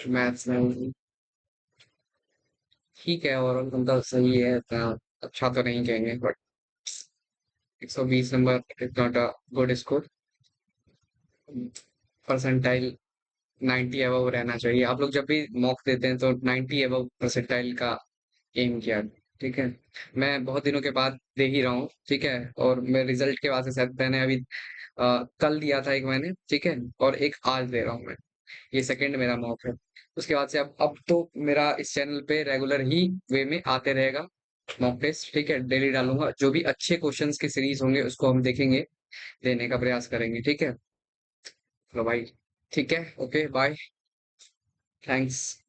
मैथ्स में। ठीक है और मतलब सही है इतना अच्छा तो नहीं कहेंगे but 120 number is not a good score. Percentile 90 above रहना चाहिए। आप लोग जब भी मॉक देते हैं तो 90 अबव परसेंटाइल का एम किया। ठीक है। मैं बहुत दिनों के बाद दे ही रहा हूँ ठीक है। और मैं रिजल्ट के बाद से शायद मैंने अभी कल दिया था एक मैंने ठीक है। और एक आज दे रहा हूँ मैं। ये सेकंड मेरा मॉक है। उसके बाद से अब तो मेरा इस चैनल पे रेगुलर ही वे में आते रहेगा मॉक टेस्ट ठीक है। डेली डालूंगा जो भी अच्छे क्वेश्चंस की सीरीज होंगे उसको हम देखेंगे देने का प्रयास करेंगे ठीक है। चलो भाई ठीक है ओके बाय। थैंक्स।